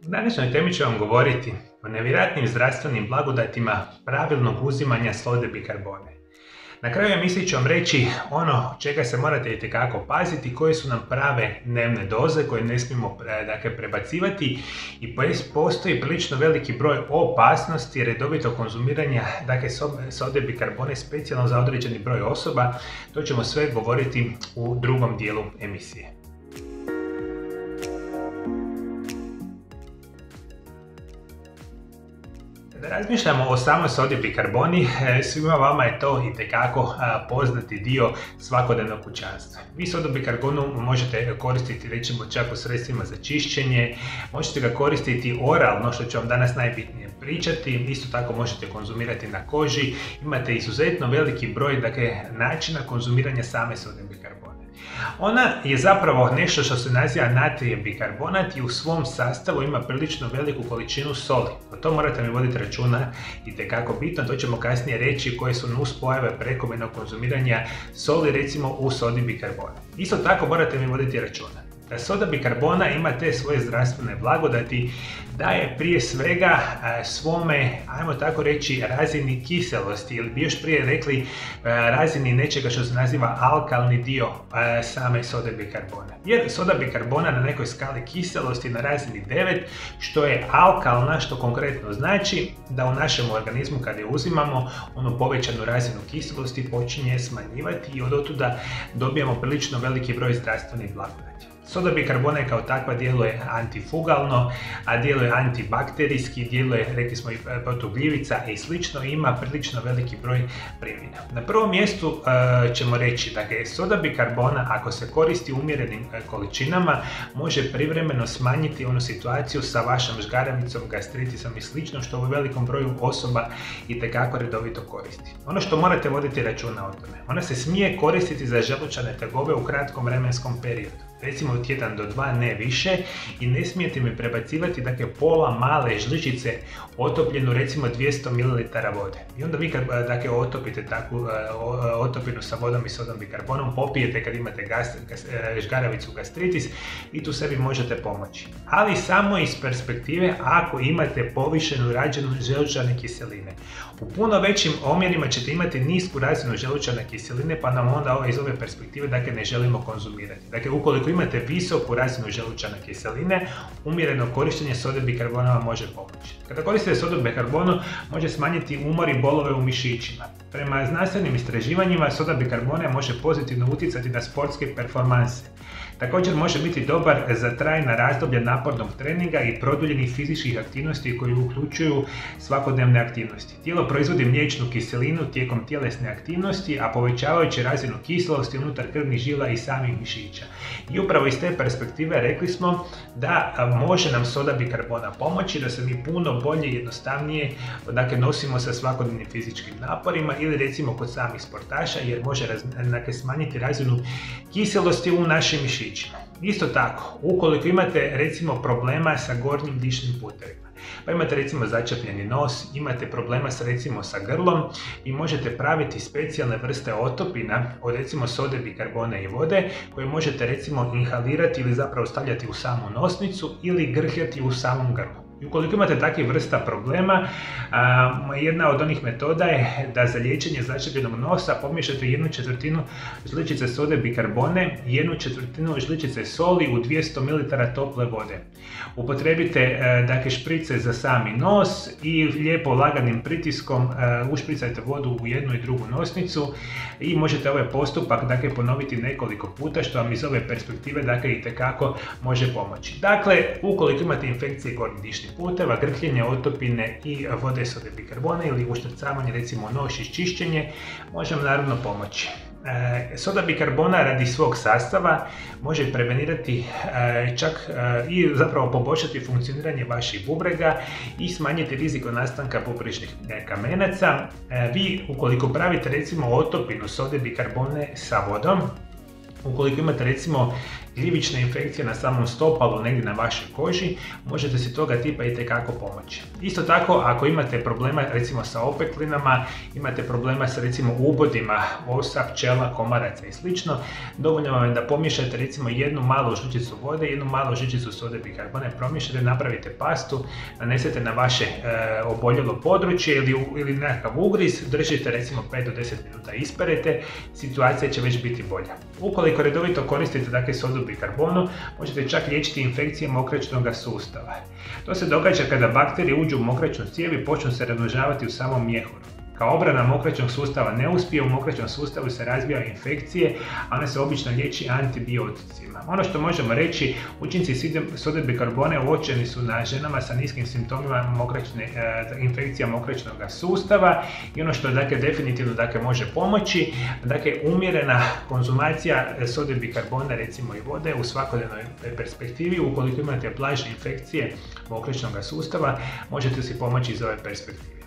U današnjoj temi ću vam govoriti o nevjerojatnim zdravstvenim blagodatima pravilnog uzimanja sode bikarbone. Na kraju emisije ću vam reći ono čega se morate itekako paziti, koje su nam prave dnevne doze koje ne smijemo prebacivati i postoji prilično veliki broj opasnosti redovitog konzumiranja sode bikarbone specijalno za određeni broj osoba. To ćemo sve govoriti u drugom dijelu emisije. Kada razmišljamo o samoj sodi bikarboni, svima vama je to itekako poznati dio svakodnevnog kućanstva. Vi sodu bikarbonu možete koristiti recimo čak u sredstvima za čišćenje, možete ga koristiti oralno, što ću vam danas najbitnije pričati, isto tako možete konzumirati na koži, imate izuzetno veliki broj načina konzumiranja same sode bikarbone. Ona je zapravo nešto što se naziva natrijev bikarbonat i u svom sastavu ima prilično veliku količinu soli. O tom morate mi voditi računa, itekako bitno, to ćemo kasnije reći koje su nuspojave prekomjernog konzumiranja soli recimo u sodi bikarbone. Isto tako morate mi voditi računa da soda bikarbona ima te svoje zdravstvene blagodati, da je prije svega svome, ajmo tako reći, razini kiselosti ili bi još prije rekli razini nečega što se naziva alkalni dio same sode bikarbone. Jer soda bikarbona na nekoj skali kiselosti na razini 9, što je alkalna, što konkretno znači da u našem organizmu kada je uzimamo, onu povećanu razinu kiselosti počinje smanjivati i odotuda dobijamo prilično veliki broj zdravstvenih blagodati. Soda bikarbona kao takva djeluje antifugalno, a djeluje antibakterijski, djeluje, rekli smo, i protiv gljivica i slično, ima prilično veliki broj primjena. Na prvom mjestu ćemo reći da soda bikarbona, ako se koristi u umjerenim količinama, može privremeno smanjiti onu situaciju sa vašom žgaravicom, gastritisom i slično, što u velikom broju osoba itekako redovito koristi. Ono što morate voditi računa o tome, ona se smije koristiti za želučane tegobe u kratkom vremenskom periodu. Recimo od 1 do 2, ne više, i ne smijete mi prebacivati pola male žličice otopljenu recimo 200 ml vode. I onda vi kad otopite takvu otopinu sa vodom i sodom bikarbonom, popijete kad imate žgaravicu, gastritis, i tu sebi možete pomoći. Ali samo iz perspektive ako imate povišenu razinu želučane kiseline. U puno većim omjerima ćete imati nisku razinu želučane kiseline, pa nam onda iz ove perspektive ne želimo konzumirati. Ukoliko imate visoku razinu želučane kiseline, umjereno korištenje sode bikarbona vam može pomoći. Kada koristite sodu bikarbonu, može smanjiti umor i bolove u mišićima. Prema znanstvenim istraživanjima, soda bikarbona može pozitivno utjecati na sportske performanse. Također može biti dobar za trajna razdoblja napornog treninga i produljenih fizičkih aktivnosti koji uključuju svakodnevne aktivnosti. Tijelo proizvodi mliječnu kiselinu tijekom tjelesne aktivnosti, a povećavajući razinu kiselosti unutar krvnih žila i samih mišića. I upravo iz te perspektive rekli smo da može nam soda bikarbona pomoći da se mi puno bolje i jednostavnije nosimo sa svakodnevnim fizičkim naporima ili recimo kod samih sportaša, jer može smanjiti razinu kiselosti u našim mišićima. Isto tako, ukoliko imate recimo problema sa gornjim dišnim putevima, pa imate recimo začepljeni nos, imate problema recimo sa grlom, i možete praviti specijalne vrste otopina od recimo sode bikarbone i vode koje možete recimo inhalirati ili zapravo stavljati u samu nosnicu ili grhljati u samom grlu. I ukoliko imate takvih vrsta problema, jedna od onih metoda je da za liječenje začepljenog nosa pomiješate 1/4 žličice sode bikarbone i 1/4 žličice soli u 200 ml tople vode. Upotrebite šprice za sami nos i lijepo laganim pritiskom ušpricajte vodu u jednu i drugu nosnicu i možete ovaj postupak ponoviti nekoliko puta, što vam iz ove perspektive itekako može pomoći. Ukoliko imate infekcije gornjih dišnih puteva, grkljenje, otopine i vode sode bikarbone ili uštrcavanje recimo nož i čišćenje, može vam naravno pomoći. Soda bikarbona radi svog sastava može prevenirati čak i zapravo poboljšati funkcioniranje vaših bubrega i smanjiti rizik od nastanka bubrečnih kamenaca. Vi ukoliko pravite recimo otopinu sode bikarbone sa vodom, Ukoliko imate recimo gljivične infekcije na samom stopalu, negdje na vašoj koži, možete si toga tipa itekako pomoći. Isto tako, ako imate problema recimo sa opeklinama, imate problema sa recimo ubodima osa, pčela, komaraca i slično, dovoljno vam je da pomiješate recimo jednu malu žličicu vode, jednu malu žličicu sode bikarbone, promiješate, napravite pastu, nanesete na vaše oboljelo područje ili nekakav ugriz, držite recimo 5 do 10 minuta, isperete, situacija će već biti bolja. Ukoliko redovito koristite dakle sodu bikarbonu, možete čak liječiti infekcije mokraćnog sustava. To se događa kada bakterije uđu u mokraćnu cijev i počnu se razmnožavati u samom mjehuru. Kao obrana mokraćnog sustava ne uspije, u mokraćnom sustavu se razvijaju infekcije, a one se obično liječi antibioticima. Ono što možemo reći, učinci sode bikarbone uočeni su na ženama sa niskim simptomima infekcija mokraćnog sustava i ono što dakle definitivno može pomoći, dakle umjerena konzumacija sode bikarbone recimo i vode u svakodnevnoj perspektivi. Ukoliko imate blaže infekcije mokraćnog sustava, možete si pomoći iz ove perspektive.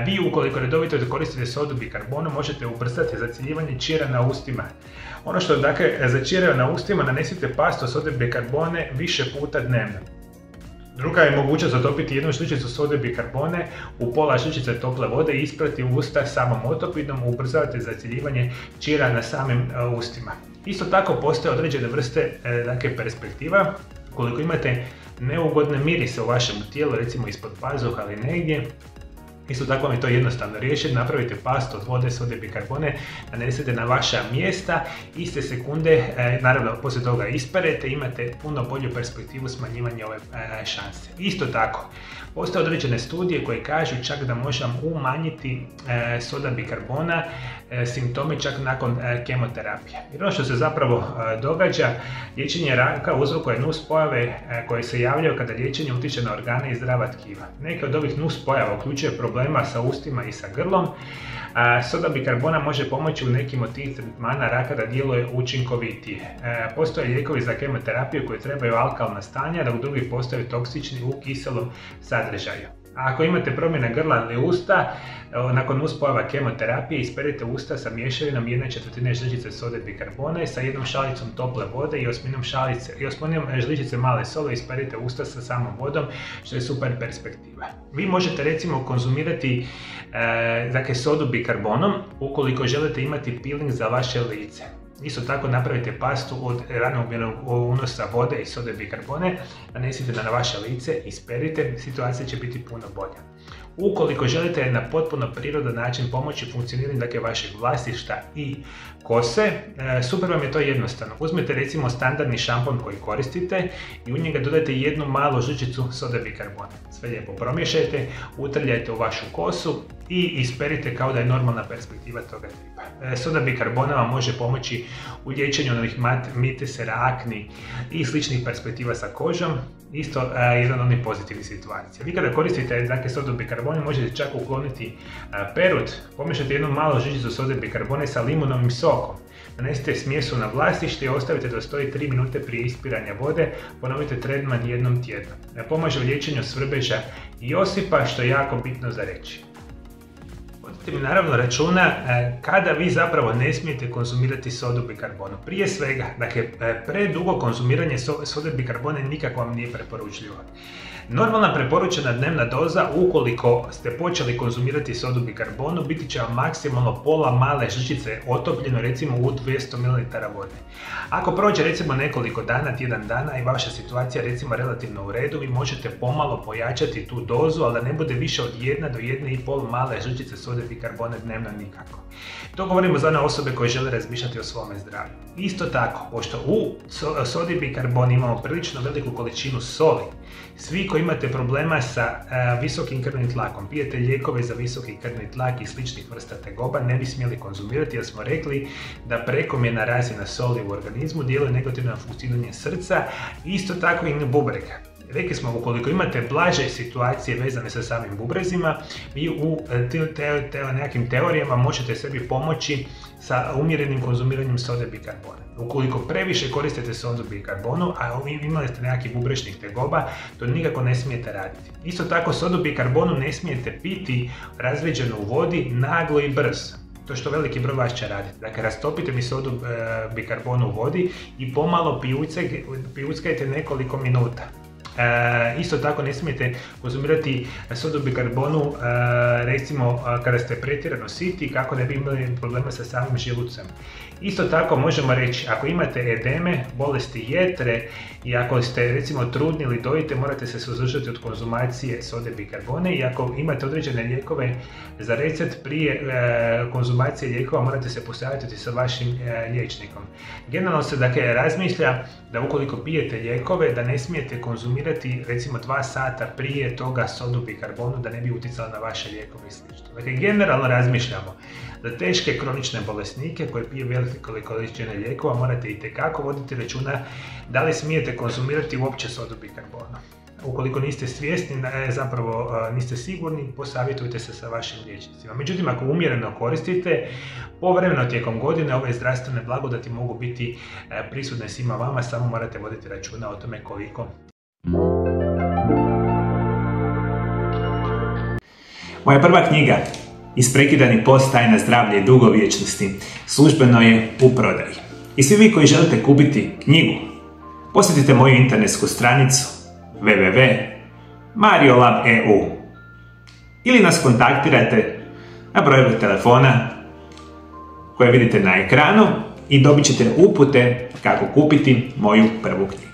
Vi ukoliko redovito koristite sodu bikarbonu možete ubrzati zacjeljivanje čira na ustima. Ono što dakle za čire na ustima, nanesite pastu sode bikarbone više puta dnevno. Druga je mogućnost otopiti jednu žličicu sode bikarbone u pola žličice tople vode i isprati usta samom otopidom, ubrzavate zacjeljivanje čira na samim ustima. Isto tako postoje određene vrste perspektiva. Ukoliko imate neugodne mirise u vašem tijelu, recimo ispod pazuha ili negdje, isto tako vam je to jednostavno riješiti, napravite pastu od vode, sode bikarbone, nanesete na vaša mjesta, iste sekunde, naravno poslije toga isperete, imate puno bolju perspektivu smanjivanja ove šanse. Isto tako, postoje određene studije koje kažu čak da možemo umanjiti soda bikarbona simptome čak nakon kemoterapije. Jer ono što se zapravo događa, liječenje raka uzrokuje nuspojave koje se javljaju kada liječenje utječe na organe i zdrava tkiva. Neke od ovih nuspojava uključuje problema sa ustima i sa grlom. Soda bikarbona može pomoći u nekim od tih tretmana raka da djeluje učinkovitije. Postoje lijekovi za kemoterapiju koji trebaju alkalna stanja, dok drugi postaju toksični u kiselom sadržaju. A ako imate promjene grla ili usta, nakon nuspojava kemoterapije isperite usta sa mješavinom 1/4 žličice sode bikarbone sa jednom šalicom tople vode i 1/8 žličice male soli, isperite usta sa samom vodom, što je super perspektiva. Vi možete recimo konzumirati sodu bikarbonom ukoliko želite imati peeling za vaše lice. Isto tako napravite pastu od ravnomjernog unosa vode i sode bikarbone, nanesite na vaše lice, isperite, situacija će biti puno bolja. Ukoliko želite na potpuno prirodan način pomoći funkcioniranju vašeg vlastišta i kose, super vam je to jednostavno. Uzmete recimo standardni šampon koji koristite i u njega dodajte jednu malu žličicu sode bikarbone. Sve lijepo promiješajte, utrljajte u vašu kosu i isperite kao da je normalna perspektiva toga tipa. Soda bikarbona vam može pomoći u liječenju onih mitesera, akni i sličnih perspektiva sa kožom. Isto jedan od onih pozitivnih situacija. Vi kada koristite sodu bikarbone možete čak ukloniti perut, pomiješate jednu malu žličicu sode bikarbone sa limunovim sokom. Nanesite smjesu na vlastište i ostavite da stoji 3 minute prije ispiranja vode, ponovite tretman jednom tjedno. Pomaže u liječenju svrbeža i osipa, što je jako bitno za reći. Vodite mi naravno računa kada vi zapravo ne smijete konzumirati sodu bikarbonu. Prije svega, predugo konzumiranje sode bikarbone nikako vam nije preporučljivo. Normalna preporučena dnevna doza, ukoliko ste počeli konzumirati sodu bikarbonu, biti će vam maksimalno pola male žličice otopljeno recimo u 200 ml vode. Ako prođe recimo nekoliko dana, tjedan dana i vaša situacija recimo relativno u redu, vi možete pomalo pojačati tu dozu, ali da ne bude više od 1 do 1,5 male žličice sode bikarbone dnevno nikako. To govorimo za one osobe koje žele razmišljati o svome zdravlju. Isto tako, pošto u sodi bikarbon imamo prilično veliku količinu soli, svi koji imate problema sa visokim krvnim tlakom, pijete lijekove za visoki krvni tlak i sličnih vrsta tegoba, ne bi smjeli konzumirati jer smo rekli da prekomjerna razina soli u organizmu djeluje negativno na funkcioniranje srca, isto tako i na bubrega. Rekli smo, ukoliko imate blaže situacije vezane sa samim bubrezima, vi u nekim teorijama možete sebi pomoći sa umjerenim konzumiranjem sode bikarbona. Ukoliko previše koristite sodu bikarbonu, a imali ste nekakvih bubrežnih tegoba, to nikako ne smijete raditi. Isto tako, sodu bikarbonu ne smijete piti razređenu u vodi naglo i brzo. to što veliki broj vas će raditi. Dakle, rastopite mi sodu bikarbonu u vodi i pomalo pijuckajte nekoliko minuta. Isto tako ne smijete konzumirati sodu bikarbonu recimo kada ste pretjerano siti, kako ne bi imali problema sa samim želucem. Isto tako možemo reći, ako imate edeme, bolesti jetre i ako ste recimo trudni ili dojite, morate se suzdržati od konzumacije sode bikarbone, i ako imate određene lijekove za recept, prije konzumacije lijekova morate se posavjetovati sa vašim liječnikom. Generalno se dakle razmišlja da ukoliko pijete lijekove da ne smijete konzumirati recimo 2 sata prije toga sodu bikarbonu da ne bi utjecala na vaše lijekove i sl. Dakle, generalno razmišljamo za teške kronične bolesnike koji piju velike količine lijekova morate itekako voditi računa da li smijete konzumirati uopće sodu bikarbonu. Ukoliko niste svjesni, zapravo niste sigurni, posavjetujte se sa vašim liječnicima. Međutim, ako umjereno koristite, povremeno tijekom godine ove zdravstvene blagodati mogu biti prisutne svima vama, samo morate voditi računa o tome koliko. Moja prva knjiga, Isprekidani post, tajna zdravlja i dugovječnosti, službeno je u prodaji. I svi vi koji želite kupiti knjigu, posjetite moju internetsku stranicu www.mariolab.eu ili nas kontaktirajte na broju telefona koje vidite na ekranu i dobit ćete upute kako kupiti moju prvu knjigu.